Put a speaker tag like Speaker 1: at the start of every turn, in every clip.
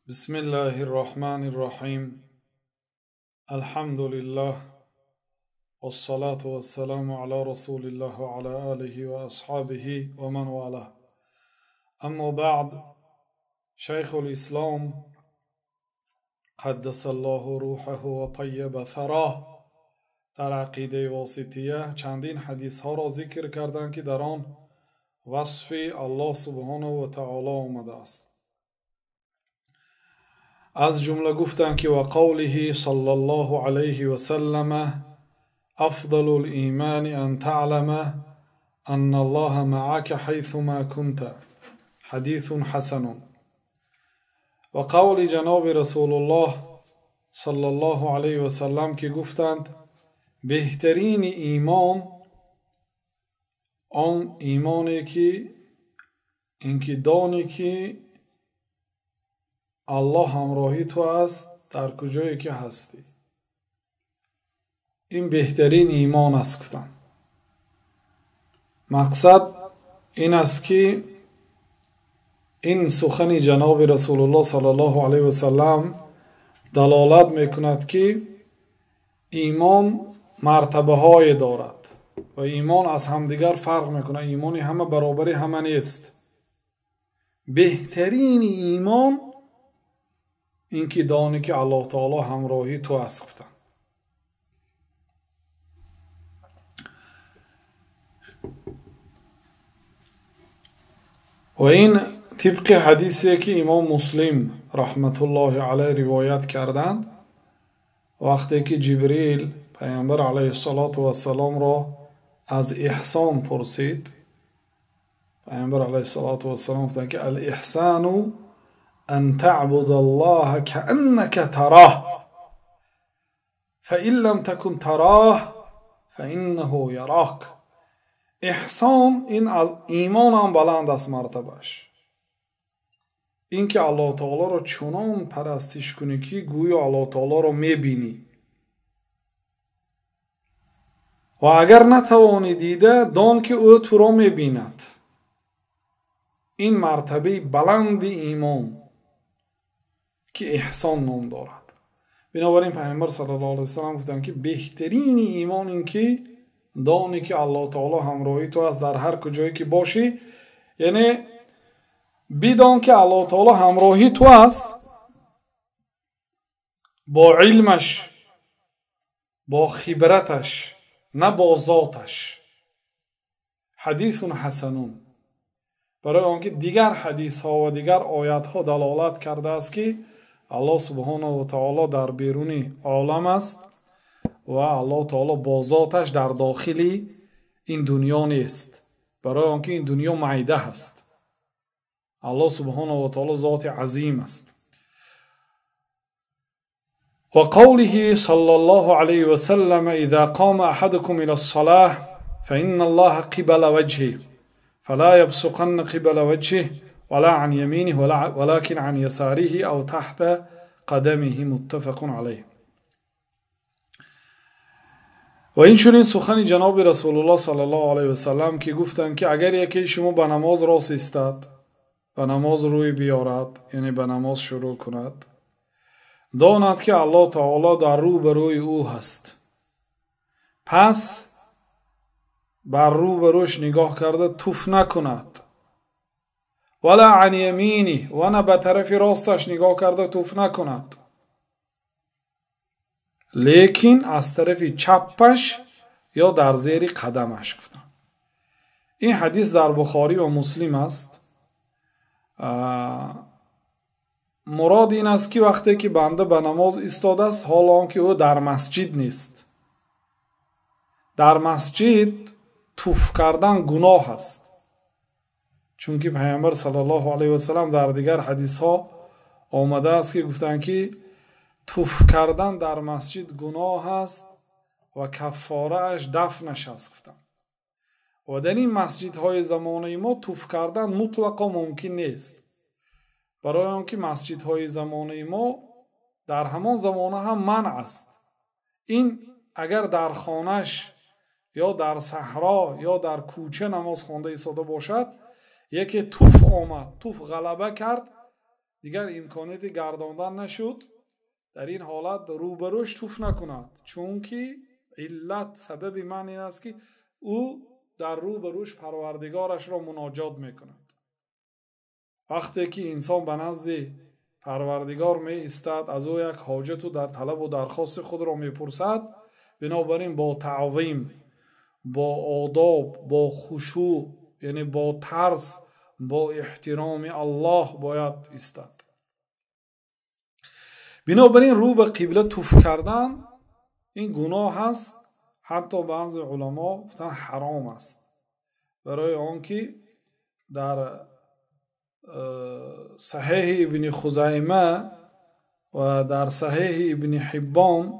Speaker 1: بسم الله الرحمن الرحيم الحمد لله والصلاة والسلام على رسول الله وعلى آله وأصحابه ومن والاه. أما بعد، شيخ الإسلام قدس الله روحه وطيب ثراه در عقیده واسطیه چندین حدیث ها را ذکر کردند که در آن وصف الله سبحانه و تعالی آمده است. از جمله گفتند که و قوله صلی الله علیه و سلم افضل الایمان ان تعلم ان الله معك حيثما كنت حدیث حسن. و قول جناب رسول الله صلی الله علیه و سلم که گفتند بهترین ایمان آن ایمانی که اینکه دانی که الله همراهی تو است در کجایی که هستی. این بهترین ایمان است. گفتن مقصد این است که این سخن جناب رسول الله صلی الله علیه و سلم دلالت میکند که ایمان مرتبه های دارد و ایمان از همدیگر فرق میکنه. ایمان همه برابری همه نیست. بهترین ایمان این که دانی که الله تعالی همراهی تو است. گفتن و این طبق حدیثی که امام مسلم رحمت الله علیه روایت کردند، وقتی که جبریل پیامبر علیه السلام را از احسان پرسید، پیامبر علیه السلام گفتند که الاحسان ان تعبد الله كأنك تراه فإن لم تكن تراه فإنه يراك. احسان این از ایمان هم بلند است مرتبهش. این که الله تعالی را چنان پرستش کنی که گویا الله تعالی را میبینی و اگر نتوانی دیده دان که او تو را میبیند. این مرتبه بلند ایمان که احسان نام دارد. بنابراین پیامبر صلی الله علیه و سلم گفتند که بهترین ایمان این که دانی که الله تعالی همراهی تو است در هر کجایی که باشی. یعنی بدان که الله تعالی همراهی تو است با علمش، با خبرتش، نه با ذاتش. حدیث حسنون. برای آنکه دیگر حدیث ها و دیگر آیات ها دلالت کرده است که الله سبحانه و تعالی در بیرون عالم است و الله تعالی با ذاتش در داخل این دنیا نیست. برای آنکه این دنیا معیده هست. الله سبحانه و تعالی ذات عظیم است. و قوله صلی الله علیه و سلم اذا قام احدكم الى الصلاة فإن الله قبل وجهه فلا يبصقن قبل وجهه ولا عن يمينه ولكن عن يساره او تحت قدمه متفق علیه. و این چنین سخن جناب رسول الله صلی الله علیه و سلم که گفتند که اگر یکی شما به نماز راست ایستد، به نماز روی بیارد، یعنی به نماز شروع کند، داند که الله تعالی در رو بروی او هست. پس بر رو بروش نگاه کرده توف نکند. ولا عن یمینی، و نه به طرف راستش نگاه کرده توف نکند، لیکن از طرف چپش یا در زیر قدمش. گفتن این حدیث در بخاری و مسلم است. مراد این است که وقتی که بنده به نماز ایستاده است، حال آنکه او در مسجد نیست. در مسجد توف کردن گناه است، چون که پیامبر صلی الله علیه و سلم در دیگر حدیث ها آمده است که گفتند که توف کردن در مسجد گناه است و کفاره اش دفنش است. گفتند و در این مسجد های زمانه ما توف کردن مطلقا ممکن نیست. برای آنکه مسجد های زمانه ما در همان زمانه هم منع است. این اگر در خانهش یا در صحرا یا در کوچه نماز خوانده ایستاده باشد، یکی توف آمد، توف غلبه کرد، دیگر امکانیت گرداندن نشد، در این حالت روبروش توف نکند، چون که علت سبب من این است که او در روبروش پروردگارش را مناجات میکند. وقتی که انسان به نزد پروردگار می ایستد، از او یک حاجت و در طلب و درخواست خود را میپرسد، بنابراین با تعظیم، با آداب، با خشوع، یعنی با ترس، با احترام الله باید ایستد. بنابراین رو به قبله توف کردن این گناه است، حتی بعضی علما گفتن حرام است، برای آنکه در صحیح ابن خزیمه و در صحیح ابن حبان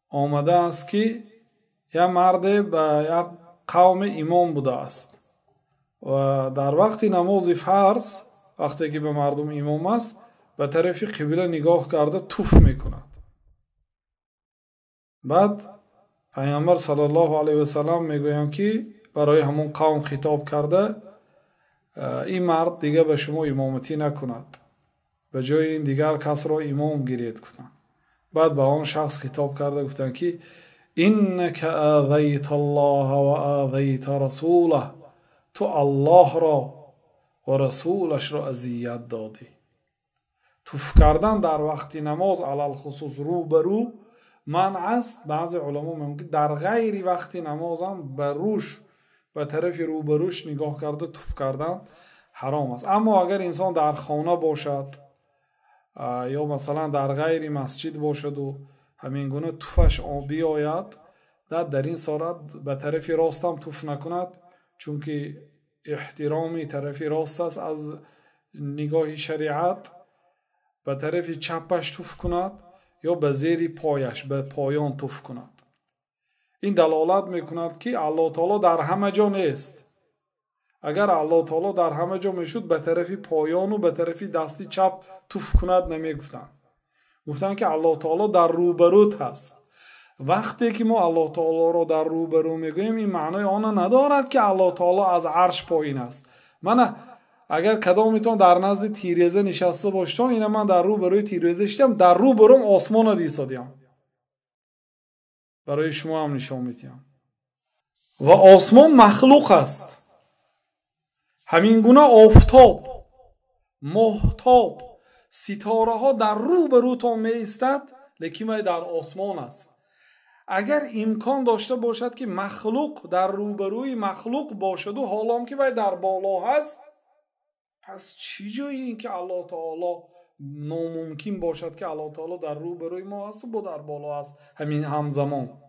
Speaker 1: آمده است که یک مرد به یک قوم امام بوده است و در وقت نماز فرض، وقتی که به مردم امام است، به طرف قبله نگاه کرده توف میکند. بعد پیامبر صلی الله علیه و سلم میگویند که برای همون قوم خطاب کرده این مرد دیگه به شما امامتی نکند، به جای این دیگر کس را امام گیرید گفتن. بعد به آن شخص خطاب کرده گفتن که انک آذیت الله و آذیت رسوله، تو الله را و رسولش را اذیت دادی. توف کردن در وقت نماز علل خصوص رو به رو منع است. بعضی علما میگن در غیر وقت نماز هم به روش، به طرف رو به روش نگاه کرده توف کردن حرام است. اما اگر انسان در خانه باشد یا مثلا در غیر مسجد باشد و همین گونه توفش آبی آید، در این صورت به طرف راست هم توف نکند، چون که احترامی طرف راست است از نگاه شریعت. به طرف چپش توف کند یا به زیر پایش، به پایان توف کند. این دلالت میکند که الله تعالی در همه جا نیست. اگر الله تعالی در همه جا میشد به طرف پایان و به طرف دستی چپ توف کند نمیگفتن، گفتن که الله تعالی در روبروت هست. وقتی که ما الله تعالی رو در روبرو میگوییم این معنای آن ندارد که الله تعالی از عرش پایین است. من اگر کدامتون در نزد تیریزه نشسته باشتم، اینه من در روبروی تیریزه شدم، در روبروم آسمان دیسادیم، برای شما هم نشان میدیم. و آسمان مخلوق است. همین گونه آفتاب، ماهتاب، ستاره ها در روبروتان می ایستد، لیکن در آسمان است. اگر امکان داشته باشد که مخلوق در روبروی مخلوق باشد و حالا که وی در بالا هست، پس چی جایی این که الله تعالی ناممکن باشد که الله تعالی در روبروی ما هست و با در بالا هست همین همزمان؟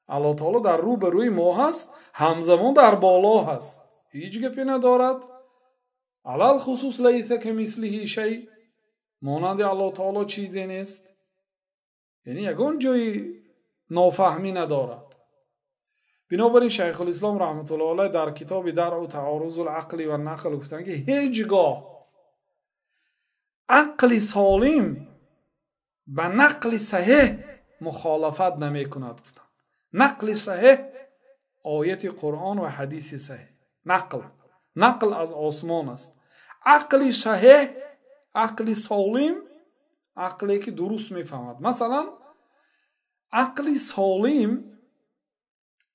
Speaker 1: الله تعالی در روبروی ما هست، همزمان در بالا هست، هیچ گپی ندارد. علل خصوص لیس کمثله شیء، مانند الله تعالی چیزی نیست. یعنی یگان جای نافهمی ندارد. بنابراین شیخ الاسلام رحمت الله علیه در کتاب درع تعارض العقل و نقل گفتن که هیچگاه عقل سالم به نقل صحیح مخالفت نمی کند. نقل صحیح آیت قرآن و حدیث صحیح. نقل از آسمان است. عقل صحیح، عقل سالم، عقلی که درست میفهمد. مثلا عقل سالم،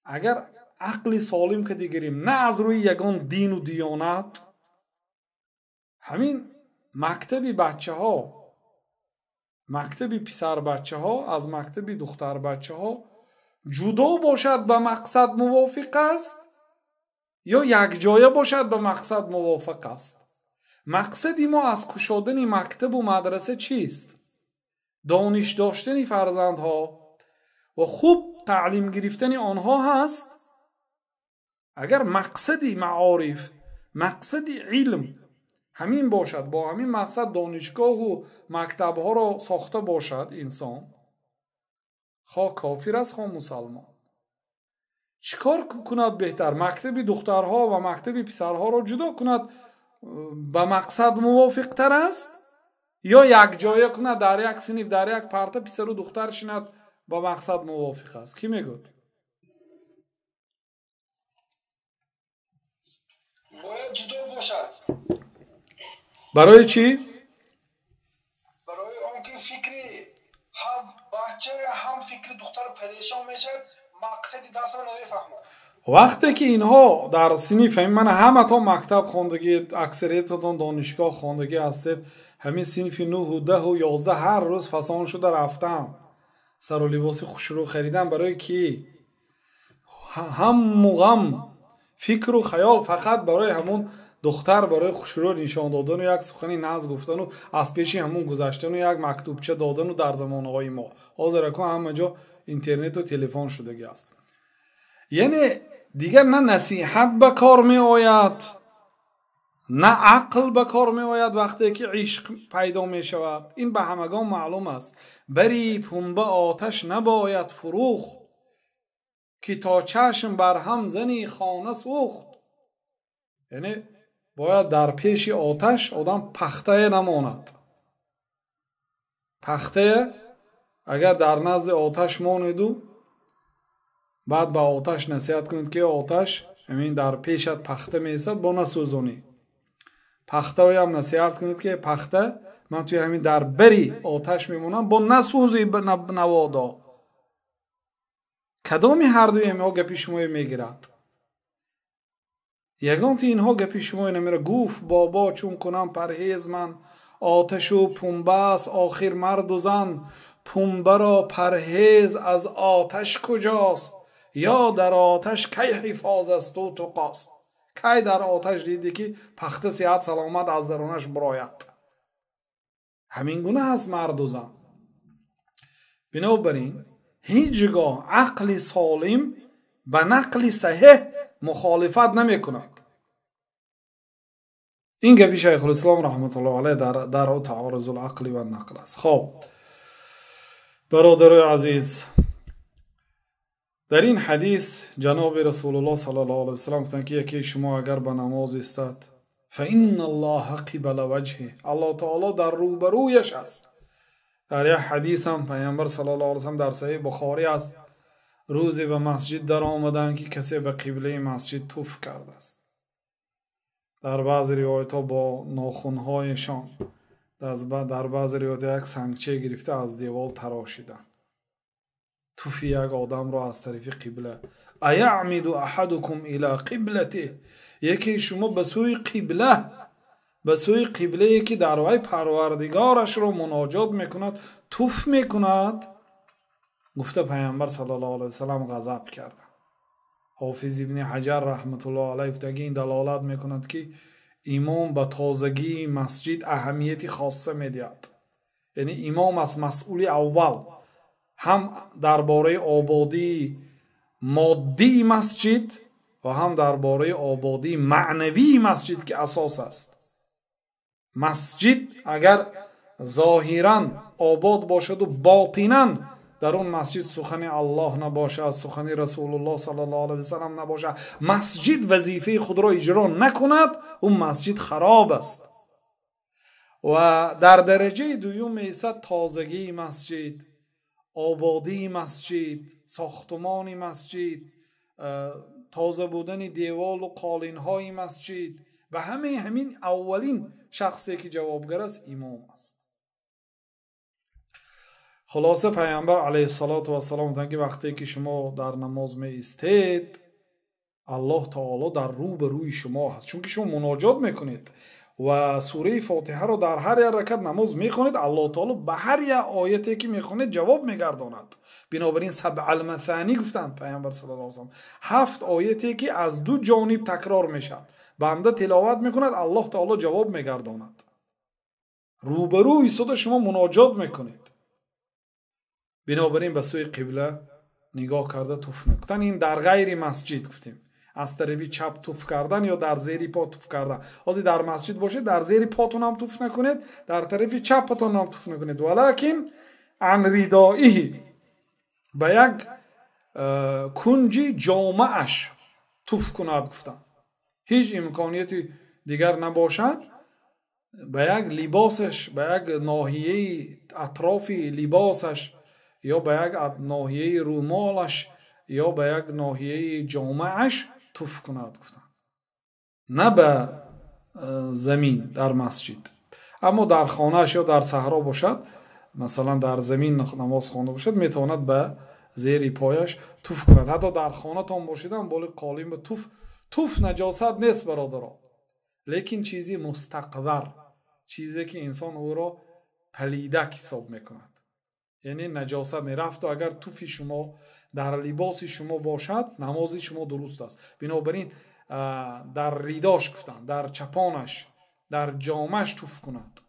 Speaker 1: اگر عقل سالم که دیگریم نه از روی یگان دین و دیانت، همین مکتب بچه ها، مکتب پسر بچه ها از مکتب دختر بچه ها جدا باشد به مقصد موافق است یا یک جایه باشد به مقصد موافق است. مقصد ما از کشادن مکتب و مدرسه چیست؟ دانش داشتن فرزندها و خوب تعلیم گرفتن آنها هست. اگر مقصد معارف، مقصد علم همین باشد، با همین مقصد دانشگاه و مکتبها را ساخته باشد انسان، خواه کافر است خواه مسلمان، چیکار کند بهتر؟ مکتب دخترها و مکتب پسرها را جدا کند به مقصد موافق تر است، یا یک جایه کند در یک صنف در یک پرته پسر و دختر شند با مقصد موافق است؟ کی میگوید؟
Speaker 2: باید جدا باشد.
Speaker 1: برای چی؟
Speaker 2: که فکری هم بچه هم فکر دختر پریشان میشه، مقصد درس رو نمیفهمه.
Speaker 1: وقتی که اینها در صنف من همه تا مکتب خوندگی، اکثریتتون دانشگاه خوندگی هستید، همین صنف 9 و 10 و 11 هر روز فسان شده رفتم سر و لباس خوشرو خریدم برای کی؟ هم غم فکر و خیال فقط برای همون دختر، برای خوشرو نشان دادن و یک سخنی ناز گفتن و از پیش همون گذشتن و یک مکتوبچه دادن و در زمانهای ما حاضر که همه جا اینترنت و تلفن شدگی است. یعنی دیگر نه نصیحت به کار می آید نه عقل به کار می آید وقتی که عشق پیدا می شود. این به همگان معلوم است. بری پنبه آتش نباید فروخت که تا چشم بر هم زنی خانه سوخت. یعنی باید در پیش آتش آدم پخته نماند. پخته اگر در نزد آتش ماند و بعد به آتش نصیحت کنید که آتش همین در پیشت پخته میستد با نسوزونی. پخته هم نصیحت کنید که پخته من توی همین در بری آتش میمونم با نسوزی نوادا. کدامی هر دوی اینها گپی شما میگیرد؟ یگان تی اینها گپی شما نمیره. گفت بابا چون کنم پرهیز من، آتش و پنبه است آخر مرد و زن. پنبه را پرهیز از آتش کجاست؟ یا در آتش کی حفاظ است و تقاست. کی در آتش دیدی که پخته صحت سلامت از درونش براید؟ همین گونه هست مرد و زن. بنابراین هیچگاه عقل سالم به نقل صحیح مخالفت نمی کند. این گپی شیخ الاسلام رحمت الله علیه در تعارض العقل و نقل است. خب برادر عزیز، در این حدیث جناب رسول الله صلی الله علیه وسلم گفتند که یکی شما اگر به نماز ایستد فإن الله قبل وجهه، الله تعالی در روبرویش است. در یک حدیث هم پیامبر صلی الله علیه وسلم در صحیح بخاری است، روزی به مسجد در آمدند که کسی به قبله مسجد توف کرده است. در بعض روایت ها با ناخنهایشان، در بعض روایت یک سنگچه گرفته از دیوار تراشیدند. توف یک آدم را از طرف قبله. ایعمد احدکم الی قبلته، یکی شما به سوی قبله، به سوی قبله که در وی پروردگارش را مناجات میکند توف میکند؟ گفته پیامبر صلی الله علیه وسلم غضب کرد. حافظ ابن حجر رحمت الله علیه گفته این دلالت میکند که امام به تازگی مسجد اهمیتی خاصه میدهد. یعنی امام از مسئول اول هم درباره آبادی مادی مسجد و هم درباره آبادی معنوی مسجد که اساس است. مسجد اگر ظاهرا آباد باشد و باطنا در اون مسجد سخن الله نباشد، سخن رسول الله صلی الله علیه وسلم نباشد، مسجد وظیفه خود را اجرا نکند، اون مسجد خراب است. و در درجه دوم ایست تازگی مسجد، آبادی مسجد، ساختمان مسجد، تازه بودن دیوال و قالین های مسجد و همین اولین شخصی که جوابگر است امام است. خلاصه پیامبر علیه السلام گفتند که وقتی که شما در نماز می ایستید الله تعالی در روبروی شما هست، چون که شما مناجات میکنید و سوره فاتحه رو در هر یک رکعت نماز میخونید، الله تعالی به هر یک آیتی که میخونید جواب میگرداند. بنابراین سبع المثانی گفتند پیامبر صلی الله علیه و سلم، 7 آیتی که از دو جانب تکرار میشد، بنده تلاوت میکند الله تعالی جواب میگرداند. روبروی صدا شما مناجات میکنید. بنابراین به سوی قبله نگاه کرده توف نکنید. این در غیر مسجد گفتیم، از طرف چپ توف کردن یا در زیر پا توف کردن. حاضر در مسجد باشید در زیر پاتون هم توف نکنید، در طرف چپتون هم توف نکنید، ولکن عن ردائه، به یک کنجی جامعش توف کند. گفتن هیچ امکانیتی دیگر نباشد، به یک لباسش، به یک ناحیه اطراف لباسش یا به یک ناحیه رومالش یا به یک ناحیه جامعش توف کند. گفتن نه به زمین در مسجد. اما در خانهش یا در صحرا باشد مثلا در زمین نماز خوانده باشد میتواند به زیر پایش توف کند. حتی در خانه تان باشیدن بالا قالین به توف نجاست نیست برادران، لیکن چیزی مستقذر، چیزی که انسان او را پلیدک حساب میکند، یعنی نجاست نرفت. و اگر توفی شما در لباس شما باشد نمازی شما درست است. بنابراین در ریداش گفتن، در چپانش، در جامش توف کند.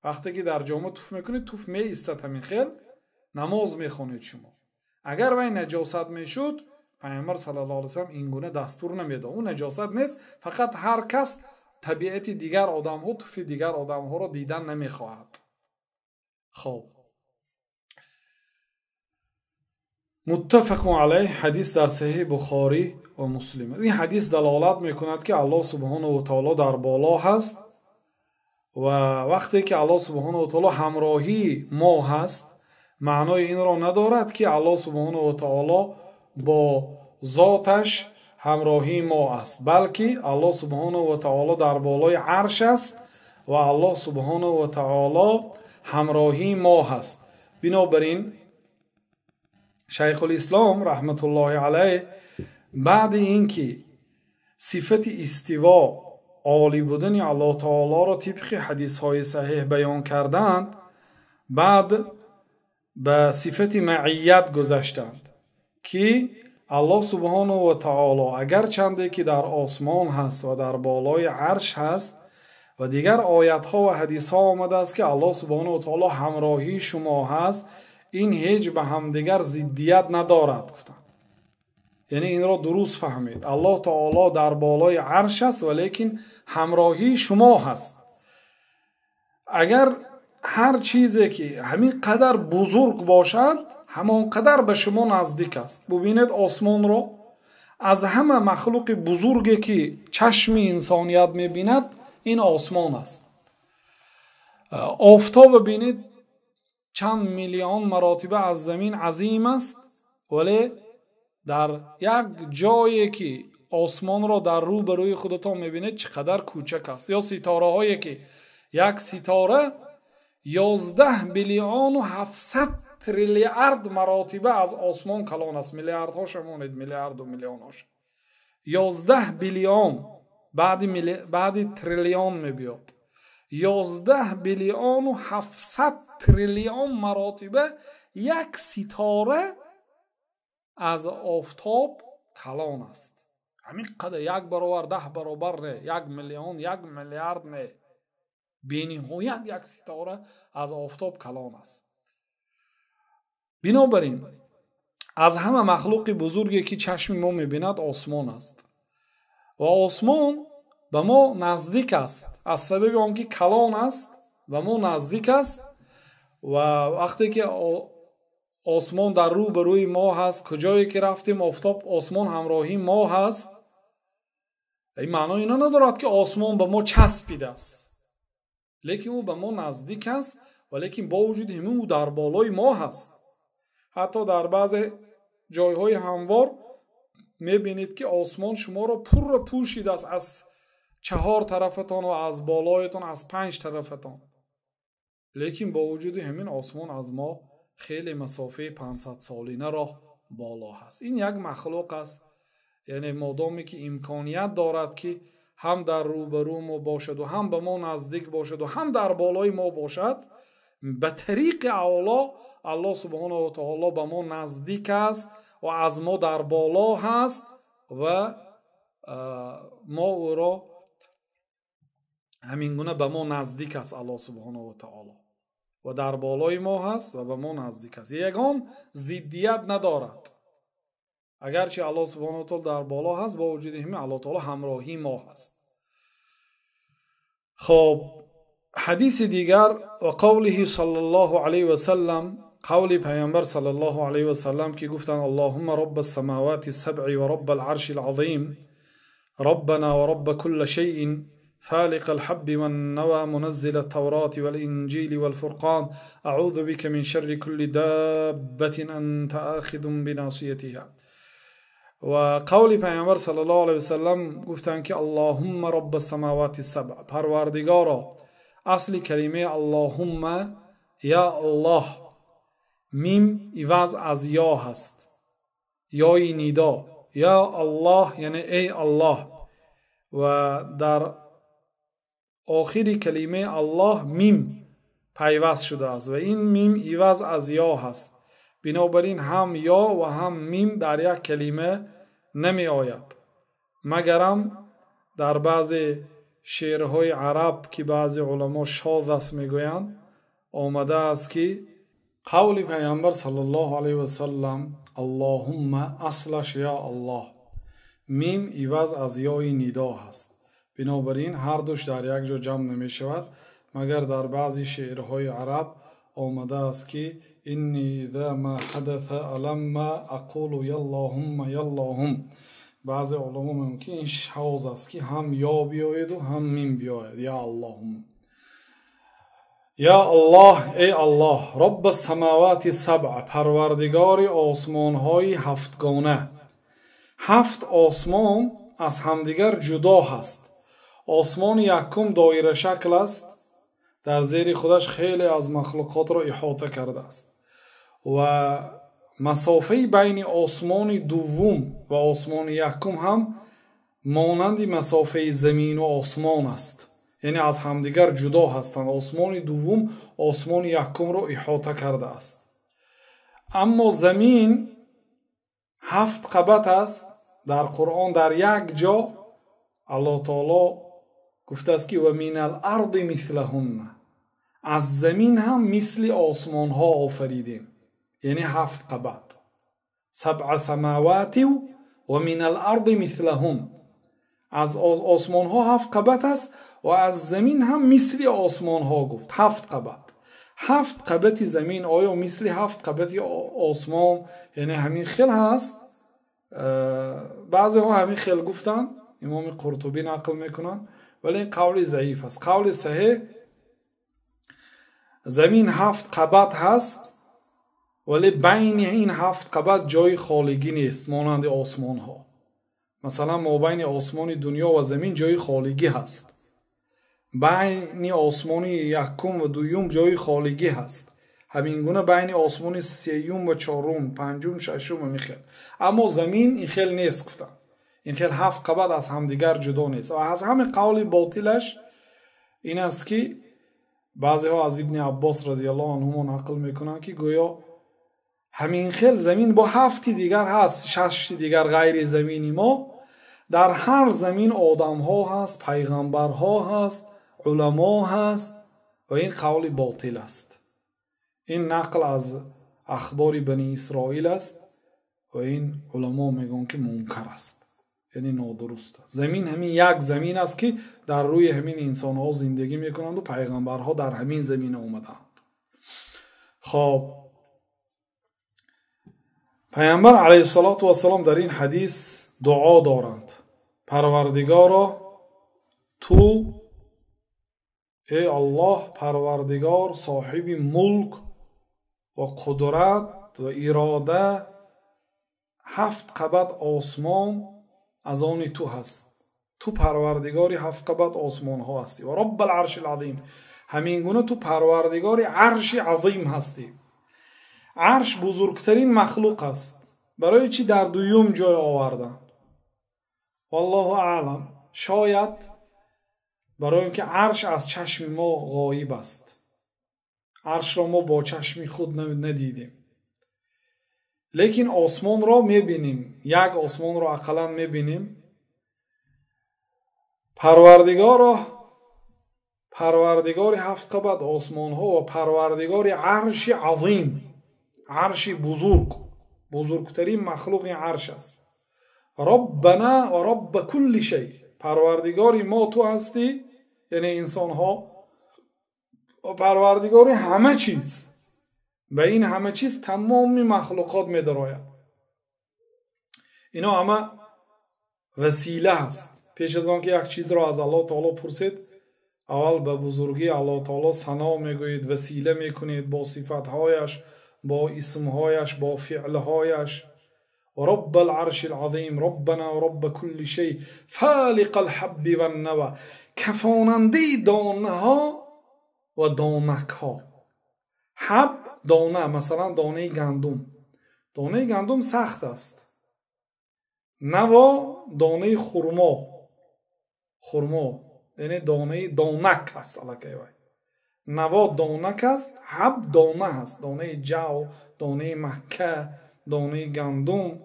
Speaker 1: وقتی که در جامه توف میکنید توف می ایستد همین خیل نماز میخونید شما. اگر وی نجاست میشد پیامبر صلی الله علیه و سلم این گونه دستور نمیداد. اون نجاست نیست، فقط هر کس طبیعت دیگر آدم ها توف دیگر آدم ها را دیدن نمیخواهد. خب متفق علیه، حدیث در صحیح بخاری و مسلم. این حدیث دلالت میکند که الله سبحانه و تعالی در بالا هست و وقتی که الله سبحانه و تعالی همراهی ما هست معنای این را ندارد که الله سبحانه و تعالی با ذاتش همراهی ما است، بلکه الله سبحانه و تعالی در بالای عرش است و الله سبحانه و تعالی همراهی ما هست. بنابراین شیخ الاسلام رحمت الله علیه بعد اینکه صفت استوا عالی بودن الله تعالی را طبق حدیث های صحیح بیان کردند، بعد به صفت معیت گذشتند که الله سبحانه و تعالی اگر چنده که در آسمان هست و در بالای عرش هست و دیگر آیت ها و حدیث ها آمده است که الله سبحانه و تعالی همراهی شما هست، این هیچ به هم دیگر ضدیت ندارد گفتند. یعنی این را درست فهمید، الله تعالی در بالای عرش است ولیکن همراهی شما هست. اگر هر چیزی که همین قدر بزرگ باشد همان قدر به شما نزدیک است. ببینید آسمان را، از همه مخلوق بزرگی که چشم انسانیت میبیند این آسمان است. آفتاب ببینید چند میلیون مراتبه از زمین عظیم است، ولی در یک جایی که آسمان را در رو بروی خودتان میبینید چقدر کوچک است. یا ستاره هایی که یک ستاره 11 بیلیون و 700 تریلیارد مراتبه از آسمان کلان است. میلیارد ها شمونید، میلیارد و میلیون هاش. 11 بیلیون بعد تریلیون میبیاد. 11 بیلیون و 700 تریلیون مراتبه یک ستاره از آفتاب کلان است. همین قدر، یک برابر، 10 برابر نه، 1 میلیون، 1 میلیارد نه، بی‌نهایت یک ستاره از آفتاب کلان است. بنابراین از همه مخلوق بزرگی که چشم ما میبیند آسمان است و آسمان به ما نزدیک است از سبب آنکه کلان است و ما نزدیک است. و وقتی که آسمان در رو به روی ما هست، کجایی که رفتیم آفتاب آسمان همراهی ما هست، این معنی اینا ندارد که آسمان به ما چسبیده است، لیکن او به ما نزدیک است ولیکن با وجود همین او در بالای ما هست. حتی در بعض جایهای هموار میبینید که آسمان شما را پر پوشیده است، از 4 طرفتان و از بالایتان از 5 طرفتان، لیکن با وجود همین آسمان از ما خیلی مسافه 500 سالینه راه بالا هست. این یک مخلوق است، یعنی مادامی که امکانیت دارد که هم در روبرو ما باشد و هم به ما نزدیک باشد و هم در بالای ما باشد، به طریق اعلی الله سبحانه و تعالی به ما نزدیک است و از ما در بالا هست و ما او را همین گونه به ما نزدیک است. الله سبحانه و تعالی و در بالای ما هست و به ما نزدیک است، یگان ضدیت ندارد. اگرچه الله سبحانه و تعالی در بالا هست با وجود همین الله تعالی همراهی ما هست. خب حدیث دیگر و قوله صلی الله علیه و سلم، قول پیامبر صلی الله علیه و سلم که گفتند اللهم رب السماوات السبع و رب العرش العظیم ربنا و رب كل شيء فالق الحب والنوى منزل التوراة والإنجيل والفرقان أعوذ بك من شر كل دابة أنت آخذ بناصيتها. و قول پیامبر صلی الله علیه و سلم گفتند که اللهم رب السماوات السبع، پروردگارا. اصل کلمه اللهم یا الله. میم عوض از یا هست، یای نیدا. یا الله یعنی ای الله. و در آخر کلمه الله میم پیوست شده است و این میم عوض از یا هست. بنابراین هم یا و هم میم در یک کلمه نمی آید، مگرم در بعضی شعرهای عرب که بعضی علما شاذ است میگویند آمده است که قول پیامبر صلی الله علیه و سلم اللهم اصلش یا الله، میم عوض از یای ندا هست. بنابراین هر دوش در یک جا جمع نمی شود، مگر در بعضی شعرهای عرب آمده است که اینی اذا ما حدث لما اقول یاللهم یاللهم. بعضی علما ممکن این شاذ است که هم یا بیاید و هم میم بیاید. یا اللهم. یا الله ای الله. رب السماوات سبع، پروردگار آسمان های هفتگانه. هفت آسمان از همدیگر جدا هست. آسمان یکم دایره شکل است، در زیر خودش خیلی از مخلوقات را احاطه کرده است و مسافه بین آسمان دوم و آسمان یکم هم مانند مسافه زمین و آسمان است، یعنی از همدیگر جدا هستند. آسمان دوم آسمان یکم را احاطه کرده است. اما زمین 7 قبط است. در قرآن در یک جا الله تعالی گفته است که و من الارض مثلهن، از زمین هم مثل آسمان ها آفریدیم، یعنی 7 قبط. 7 سماوات و من الارض مثلهن، از آسمان ها 7 قبط است و از زمین هم مثل آسمان ها گفت 7 قبط. 7 قبط زمین آیا مثل 7 قبط آسمان یعنی همین خیل هست؟ بعضی ها همین خیل گفتن، امام قرطبی نقل میکنن، ولی این قول ضعیف است. قول صحیح زمین 7 قبط هست، ولی بین این 7 قبط جای خالیگی نیست مانند آسمان ها. مثلا ما بین آسمان دنیا و زمین جای خالیگی هست، بین آسمان یکم و دوم جای خالیگی هست، همین گونه بین آسمان سیوم و چهارم، پنجم، ششم و میخیل. اما زمین این خیل نیست گفتن، این خیل 7 قبط از همدیگر جدا نیست. و از همه قول باطلش این است که بعضی ها از ابن عباس رضی الله عنهما نقل میکنن که گویا همین خیل زمین با 7 دیگر هست، 6 دیگر غیر زمینی ما. در هر زمین آدم ها هست، پیغمبر ها هست، علما هست و این قول باطل است. این نقل از اخبار بنی اسرائیل است و این علما میگن که منکر است، یعنی نادرست است. زمین همین یک زمین است که در روی همین انسان ها زندگی میکنند و پیغمبرها در همین زمین آمدند. خب پیامبر علیه السلام در این حدیث دعا دارند: پروردگارا تو ای الله پروردگار صاحب ملک و قدرت و اراده، 7 قبط آسمان از آن تو هست، تو پروردگاری 7 قبط آسمان ها هستی و رب العرش العظیم، همین گونه تو پروردگاری عرش عظیم هستی. عرش بزرگترین مخلوق است، برای چی در دوم جای آوردن؟ والله اعلم. شاید برای اینکه عرش از چشم ما غایب است، عرش را ما با چشم خود ندیدیم، لیکن آسمان را میبینیم، یک آسمان را اقلا میبینیم. پروردگار 7 قبط آسمان ها و پروردگار عرش عظیم، عرش بزرگترین مخلوق این عرش است. ربنا و رب کل شی، پروردگار ما تو هستی، یعنی انسان ها، و پروردگار همه چیز. و این همه چیز تمام مخلوقات می دراید. اینا همه وسیله است. پیش از آن که یک چیز را از الله تعالی پرسید، اول به بزرگی الله تعالی ثنا میگویید، وسیله میکنید با صفاتهایش، با اسمهایش، با فعلهایش. و رب العرش العظیم، ربنا و رب کل شی، فالق الحب و النوى، کفاننده دانه ها و دانک ها. حب دانه، مثلا دانه گندم. دانه گندم سخت است. نوا دانه خرما یعنی دانه دانک است. نوا دانک است، حب دانه است. دانه جو، دانه مکه، دانه گندم،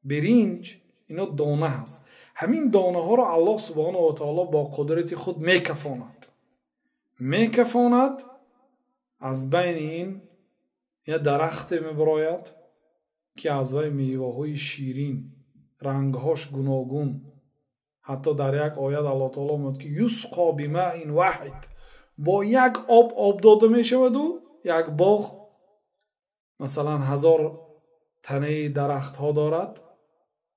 Speaker 1: برنج، اینا دانه است. همین دانه ها را الله سبحانه و تعالی با قدرت خود میکفاند. از بین این یه درخت میبراید که از وی میوه های شیرین، رنگهاش گوناگون. حتی در یک آیت الله تعالی میگه که یسقا بماء واحد، با یک آب داده میشود و یک باغ مثلا 1000 تنه درخت ها دارد.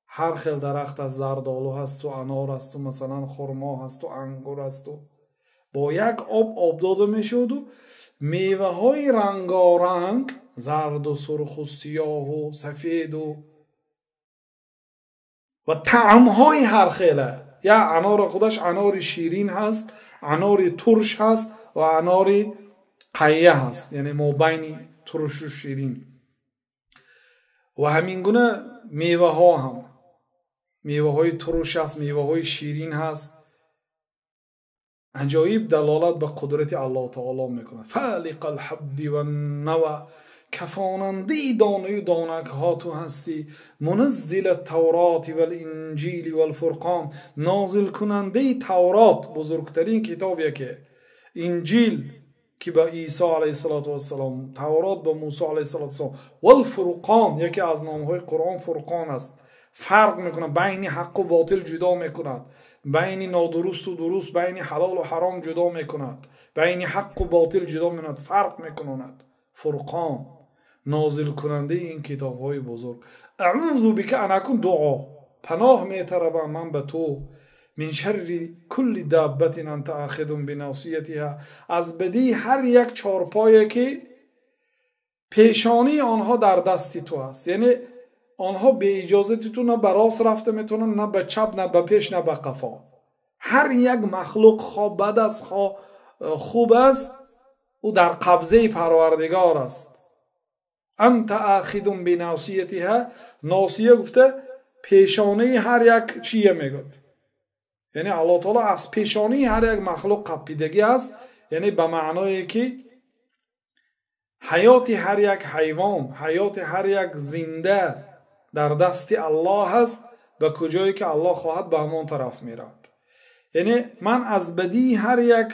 Speaker 1: هر خیل درخت از زردآلو هست و انار هست و مثلا خرما هست و انگور هست و با یک آب داده میشود و میوه های رنگارنگ، زرد و سرخ و سیاه و سفید و طعم های هر خیله. یا انار خودش انار شیرین هست، انار ترش هست و انار قیه هست، یعنی مابین ترش و شیرین. و همین گونه میوه ها هم، میوه های ترش هست، میوه های شیرین هست. عجایب دلالت به قدرت الله تعالی میکنه. فالق الحب و النوى، کفاننده دانه و دانک ها تو هستی. منزل التورات و الانجیل و الفرقان، نازل کننده تورات، بزرگترین کتابیه که انجیل که به عیسی علیه السلام، تورات به موسی علیه السلام، و الفرقان یکی از نامهای قرآن فرقان است. فرق میکنه بین حق و باطل، جدا میکند بین نادرست و درست، بین حلال و حرام جدا میکند، بین حق و باطل جدا میکند، فرق میکند. فرقان نازل کننده این کتاب های بزرگ. اعوذ بک ان اکون، دعا پناه میطلبم من به تو، من شر کل دابت انت آخذ بناصیتها، از بدی هر یک چارپایی که پیشانی آنها در دستی تو است. یعنی آنها به اجازه تو نه به راست رفته میتونن، نه به چپ، نه به پیش، نه به قفا. هر یک مخلوق خواه بد است، خواه خوب است، او در قبضه پروردگار است. انت آخذ بناصیتها، ناصیه گفته پیشانی هر یک چیه میگه، یعنی الله تعالی از پیشانی هر یک مخلوق قپیدگی است. یعنی به معنای که حیات هر یک حیوان، حیات هر یک زنده در دست الله هست. به کجایی که الله خواهد به همان طرف میرد. یعنی من از بدی هر یک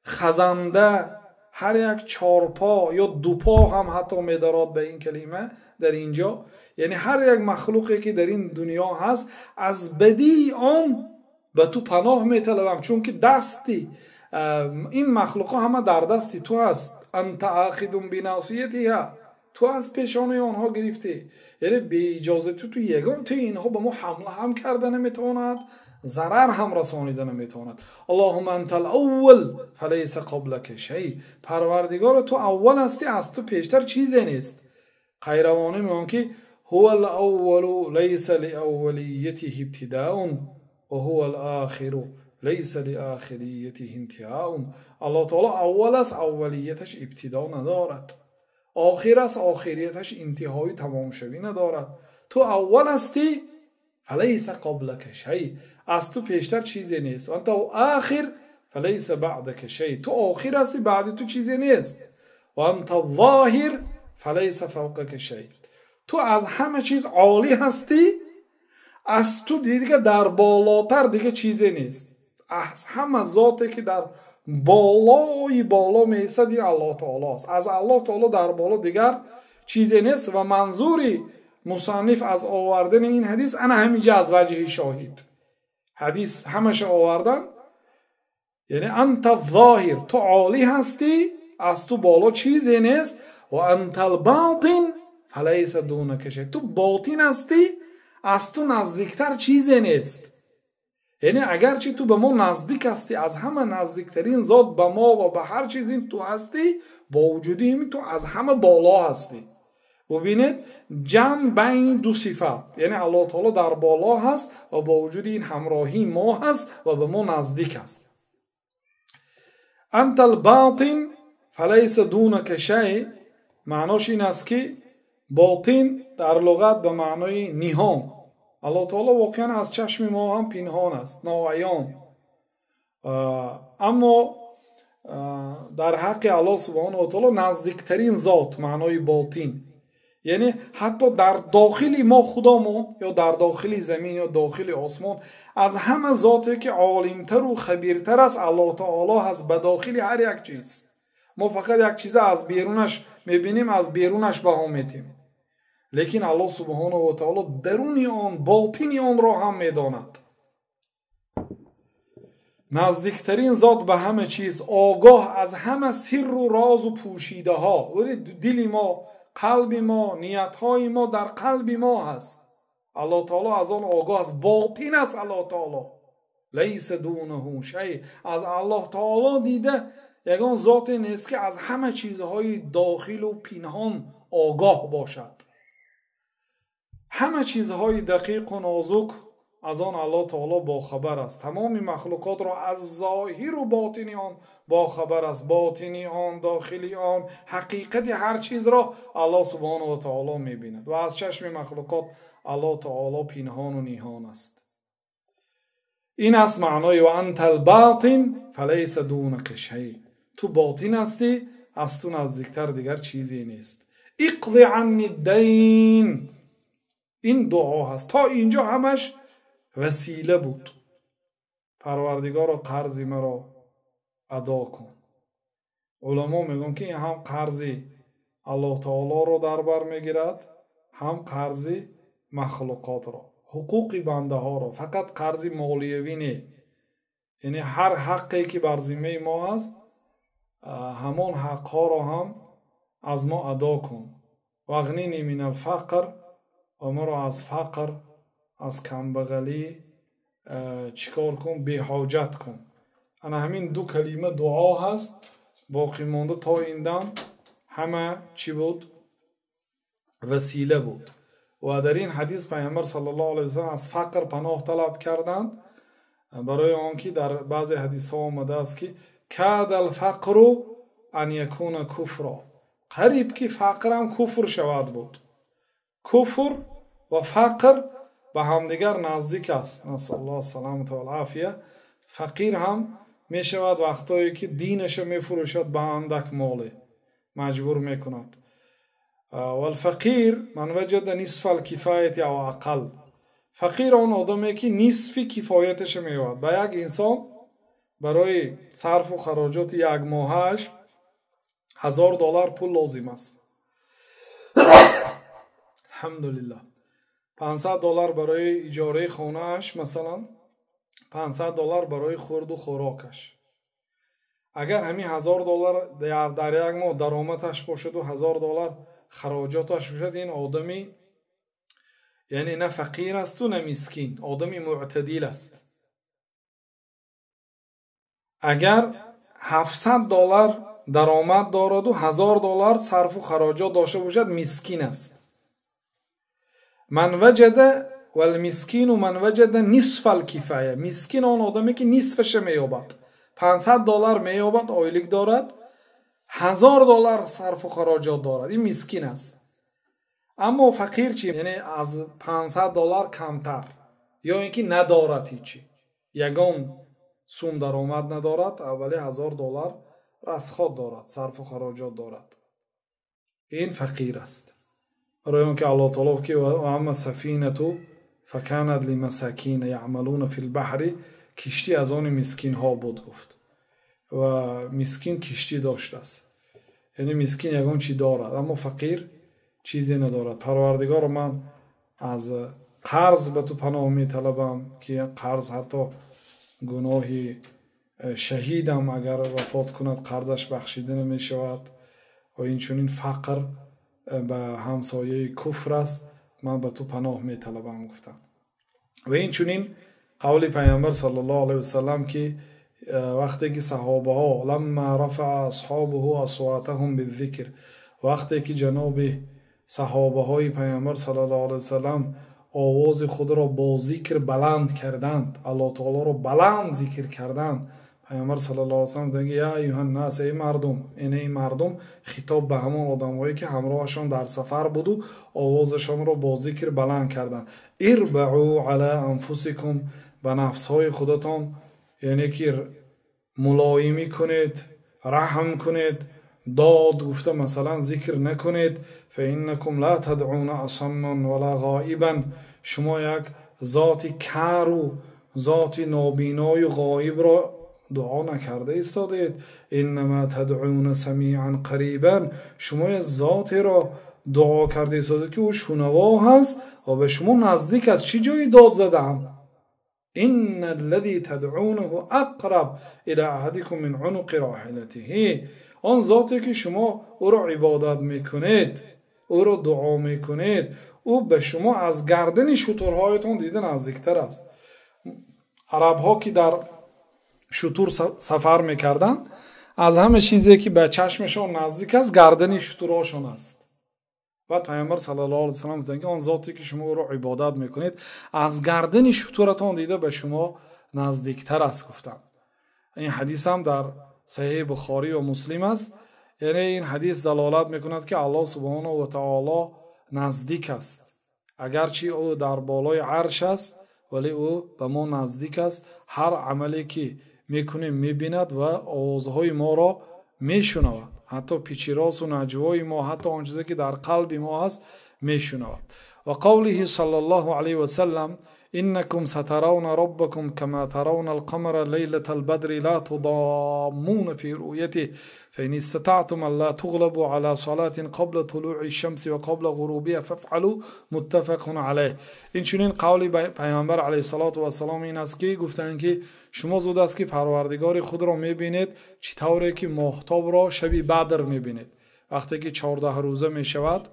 Speaker 1: خزنده، هر یک چارپا یا دوپا هم حتی میدارد به این کلمه در اینجا، یعنی هر یک مخلوقی که در این دنیا هست، از بدی آن به تو پناه میطلبم، چون که دستی این مخلوقا همه در دستی تو هست. انت آخذ بناصیتها، تو از پیشانی آنها گرفتی. یعنی به اجازه تو یگان تو اینها به ما حمله هم کرده نمیتواند، ضرر هم رسانیده نمیتواند. اللهم انت الاول فلیس قبلک شیء، پروردگار تو اول هستی، از تو پیشتر چیزی نیست. قیروانی میگن که هو الاول لیس لاولیته ابتداء و هو الاخر لیس لآخریته انتهاء. الله تعالی اول است، اولیتش ابتدا ندارد. آخر است، آخریتش انتهای تمام شوی ندارد. تو اول هستی، فلیس قبلک شیء، از تو پیشتر چیزی نیست. و انت آخر فلیس بعدک شیء، تو آخر هستی، بعد تو چیزی نیست. و انت ظاهر فلیس فوقک شیء، تو از همه چیز عالی هستی، از تو دیگه در بالاتر دیگه چیزی نیست. از همه ذاتی که در بالای بالا میسد الله تعالی است. از الله تعالی در بالا دیگر چیزی نیست. و منظوری مصنف از آوردن این حدیث انا همینجا از وجه شاهد، حدیث همش آوردن، یعنی انت ظاهر، تو عالی هستی، از تو بالا چیزی نیست. و انت الباطن فلیس دونک شیء، تو باطن هستی، از تو نزدیکتر چیزی نیست. یعنی اگرچه تو به ما نزدیک هستی، از همه نزدیکترین ذات به ما و به هر چیز این تو هستی، با وجود این تو از همه بالا هستی. ببینید جمع بین دو صفت، یعنی الله تعالی در بالا هست و با وجود این همراهی ما هست و به ما نزدیک هست. انت الباطن فلیس دونک شیء معناش این است که باطن در لغت به معنای نهان. الله تعالی واقعا از چشم ما هم پنهان است، ناعیان. اما در حق الله سبحانه و تعالی نزدیکترین ذات معنای باطن، یعنی حتی در داخل ما خدامون یا در داخل زمین یا داخل آسمان از همه ذاتی که عالمتر و خبیرتر است الله تعالی هست به داخل هر یک چیز. ما فقط یک چیز از بیرونش میبینیم، از بیرونش بها میدیم، لیکن الله سبحانه و تعالی درون آن باطن آن را هم میداند. نزدیکترین ذات به همه چیز، آگاه از همه سر و راز و پوشیده ها. دل ما، قلب ما، نیت های ما در قلب ما هست. الله تعالی از آن آگاه است، باطن است الله تعالی. لیس دونه شیء. از الله تعالی دیده یگان ذاتی نیست که از همه چیزهای داخل و پنهان آگاه باشد. همه چیزهای دقیق و نازک از آن الله تعالی با خبر است. تمام مخلوقات را از ظاهر و باطنی آن با خبر است. باطنی آن، داخلی آن، حقیقت هر چیز را الله سبحانه و تعالی می‌بیند و از چشم مخلوقات الله تعالی پنهان و نهان است. این است معنای و انت الباطن فلیس دونک شیء. تو باطن هستی، از تو نزدیکتر دیگر چیزی نیست. اقض عنی الدین. این دعا هست. تا اینجا همش وسیله بود. پروردگار قرض مرا ادا کن. علما میگن که این هم قرض الله تعالی رو در بر میگیرد، هم قرض مخلوقات را، حقوق بنده ها را. فقط قرض مالیوی نه، یعنی هر حقی که بر ذمه ما است همان حق ها را هم از ما ادا کن. واغننی من الفقر، و مرا از فقر، از کمبغلی چیکار کن؟ بی حاجت کن. انا همین دو کلمه دعا هست. باقی مانده تا این دم همه چی بود؟ وسیله بود. و در این حدیث پیامبر صلی الله علیه و سلم از فقر پناه طلب کردند، برای آنکه در بعض حدیث ها آمده است که کاد الفقر ان یکون کفرا. قریب که فقر هم کفر شود بود. کفر و فقر به همدیگر نزدیک است. نسأل الله السلامة و العافیه. فقیر هم می شود وقتایی که دینش می فروشد به اندک مال مجبور می کند. و الفقیر من وجد نصف الکفایت او اقل. فقیر آن آدمی که نصف کفایتش می یابد. به یک انسان برای صرف و خراجات یک ماهش $1000 پول لازم است. الحمدلله. $500 برای اجاره خانه‌اش، مثلا $500 برای خورد و خوراکش. اگر همین $1000 در یک ماه درآمدش باشد و $1000 خراجاتش باشد، این آدمی یعنی نه فقیر است و نه مسکین، آدمی معتدل است. اگر $700 درآمد دارد و $1000 صرف و خراجات داشته باشد، مسکین است. من وجد والمسکین و من وجد نصف الکفایه. مسکین آن آدمی که نصفش مییابد. $500 مییابد، آیلیک دارد، $1000 صرف و خراجات دارد، این مسکین است. اما فقیر چی؟ یعنی از $500 کمتر، یا اینکه ندارد هیچی، یگان سوم درآمد ندارد، اولی $1000 رسخات دارد، صرف و خراجات دارد. این فقیر است. برای اون که الله تعالی که و اما سفینه فکانت لمساکین یعملون فی البحر، کشتی از آن مسکین ها بود گفت. و مسکین کشتی داشته است، یعنی مسکین یگان چی دارد، اما فقیر چیزی ندارد. پروردگار، من از قرض به تو پناه می طلبم که قرض حتی گناهی شهیدم اگر وفات کند قرضش بخشیده نمی شود. و این چونین فقر به همسایه کفر است، من به تو پناه می طلبم گفتم. و این چونین قول پیامبر صلی الله علیه و سلم که وقتی که صحابه ها لما رفع اصحابه اصواتهم بالذکر، وقتی که جناب صحابه های پیامبر صلی الله علیه و سلم آواز خود را با ذکر بلند کردند، الله تعالی را بلند ذکر کردند، پیامبر صلی الله علیه و سلم میگه یا ایها الناس، ای مردم، این مردم خطاب به همون آدمایی که همراهشون در سفر بود و آوازشون رو با ذکر بلند کردن. اربعوا علی انفسکم، به نفسهای خودتان یعنی که ملایمی کنید، رحم کنید، داد گفته مثلا ذکر نکنید. فانکم لا تدعون اصما ولا غائبا، شما یک ذات کر و ذات نابینای غایب را دعا نکرده ایستادید. انما تدعون سمیعا قریبا، شما ذات را دعا کرده ایستادید که او شنوا هست و به شما نزدیک است. چی جایی داد زدم؟ ان الذي تدعونه اقرب الى احدكم من عنق راحلته، آن ذاتی که شما او را عبادت میکنید، او را دعا میکنید، او به شما از گردن شترهایتان دیده نزدیکتر است. عرب ها که در شتر سفر میکردن، از همه چیزی که به چشمشان نزدیک است گردن شترهاشون است. و پیامبر صلی الله علیه و سلم میگه آن ذاتی که شما او را عبادت میکنید از گردن شترتان دیده به شما نزدیکتر است گفتم. این حدیث هم در صحیح بخاری و مسلم است. یعنی این حدیث دلالت میکند که الله سبحانه و تعالی نزدیک است، اگرچه او در بالای عرش است ولی او به ما نزدیک است. هر عملی که میکنیم میبیند و آوازهای ما را میشنود، حتی پیچ راست و نجوای ما، حتی آن چیزی که در قلب ما هست میشنود. و قوله صلی الله علیه و سلم انکم سترون ربکم کما ترون القمر لیلة البدر لا تضامون في رؤيته فإن استطعتم الا تغلبوا على صلاة قبل طلوع الشمس و قبل غروبها فافعلوا متفق علیه. این چنین قولی پیامبر علیه الصلاة و السلام این است که گفتند که شما زود است که پروردگار خود را میبینید چطوری که ماهتاب را شب بدر میبینید. وقتی که 14 روزه میشود،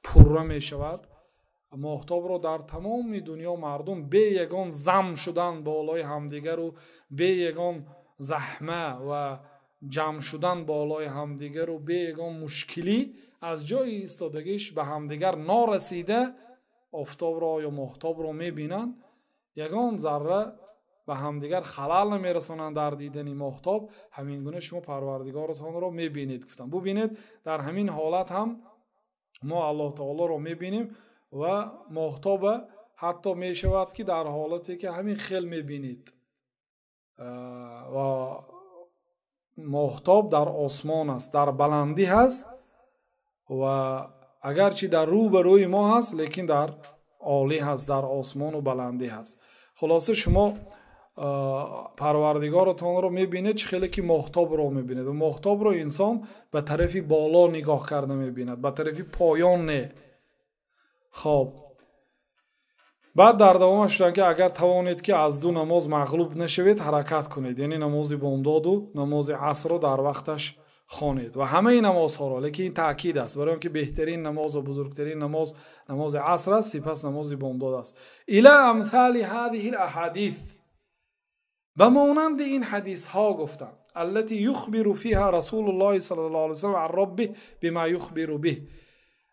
Speaker 1: پره میشود، ماهتاب را در تمام دنیا مردم به یگان زم شدن بالای همدیگر و به یگان زحمه و جمع شدن بالای همدیگر و به یگان مشکلی از جای ایستادگیش به همدیگر نارسیده آفتاب را یا ماهتاب را میبینن. یگان ذره به همدیگر خلل نمیرسونن در دیدن ماهتاب. همین گونه شما پروردگارتان را میبینید. گفتم ببینید در همین حالت هم ما الله تعالی را میبینیم و ماهتاب حتی می شود که در حالتی که همین خیل می بینید و ماهتاب در آسمان است، در بلندی هست و اگرچه در رو به روی ما هست لیکن در عالی هست، در آسمان و بلندی هست. خلاصه شما پروردگارتان رو می بینید چه خیلی که ماهتاب رو می بینید و ماهتاب رو انسان به طرف بالا نگاه کرده می بیند، به طرف پایان نه. خب بعد در دوامش شدن که اگر توانید که از دو نماز مغلوب نشوید حرکت کنید، یعنی نماز بامداد و نماز عصر رو در وقتش خوانید و همه این نمازها را. لیکن این تاکید است برای اینکه بهترین نماز و بزرگترین نماز عصر است، سپس نماز بامداد است. الی امثال هذه الاحادیث، به مانند این حدیث ها گفتم، التي یخبر فيها رسول الله صلی الله علیه و سلم عن ربه بما یخبر به،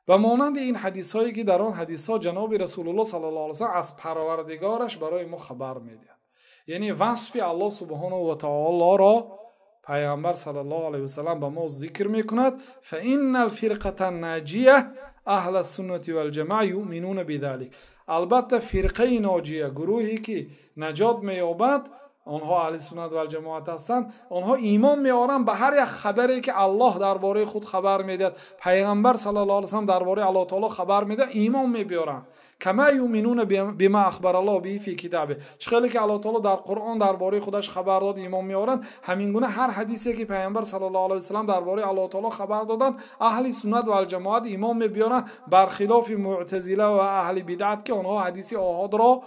Speaker 1: و مانند این حدیث هایی که در آن حدیث ها جناب رسول الله صلی الله علیه و سلم از پروردگارش برای ما خبر میدهد. یعنی وصف الله سبحانه و تعالی را پیامبر صلی الله علیه و سلم به ما ذکر میکند. فان الفرقه الناجیه اهل السنت والجماعه یؤمنون بذلك، البته فرقه ناجیه، گروهی که نجات مییابد، آنها اهل سنت و الجماعت هستند، آنها ایمان میآورند به هر یک خبری که الله درباره خود خبر میدهد، پیغمبر صلی الله علیه و سلم درباره الله تعالی خبر میده، ایمان میآورند. کما یؤمنون بما اخبر الله به فی کتابه، چقدر که الله تعالی در قرآن درباره خودش خبر داد ایمان میآورند، همین گونه هر حدیثی که پیغمبر صلی الله علیه و سلم درباره الله تعالی خبر دادند اهل سنت و الجماعت ایمان میآورند، برخلاف معتزله و اهل بدعت که آنها حدیث آحاد را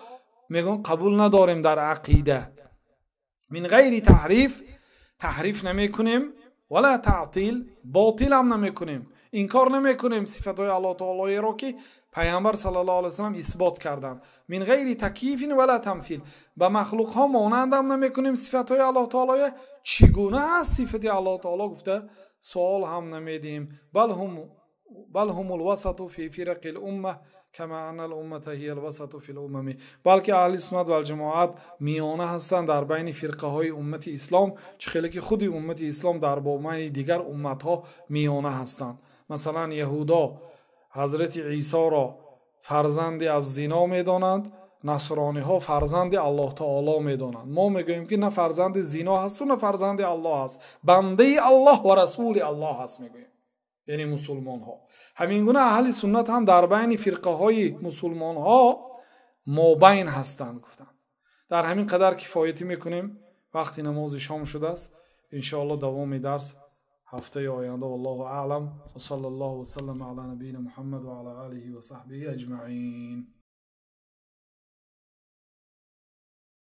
Speaker 1: میگن قبول نداریم در عقیده. من غیر تحریف نمی کنیم ولا تعطیل، باطل هم نمی کنیم، انکار نمی کنیم صفات های الله تعالی را که پیامبر صلی الله علیه و سلم اثبات کردند. من غیر تکییف ولا تمثیل، به مخلوق ها مانند هم نمی کنیم صفات های الله تعالی. چگونه است صفات الله تعالی گفته سوال هم نمیدیم، بل هم بل هم الوسط فی فرق الامه کما ان الامه هی الوسط فی الامم. بلکه اهل سنت و الجماعت میانه هستند در بین فرقه های امت اسلام، چه خیلی که خود امت اسلام در بین دیگر امت ها میانه هستند. مثلا یهودا حضرت عیسی را فرزند از زنا میدانند، نصرانی ها فرزند الله تعالی میدانند. ما میگوییم که نه فرزند زنا هست و نه فرزند الله هست، بنده الله و رسول الله هست میگوییم، یعنی مسلمان ها. همین گونه اهل سنت هم در بین فرقه های مسلمان ها مابین هستند گفتند. در همین قدر کفایتی میکنیم، وقتی نماز شام شده است. ان شاء الله دوام درس هفته آینده. والله اعلم و صلی الله و سلم علی نبینا محمد و علی آله و صحبه اجمعین.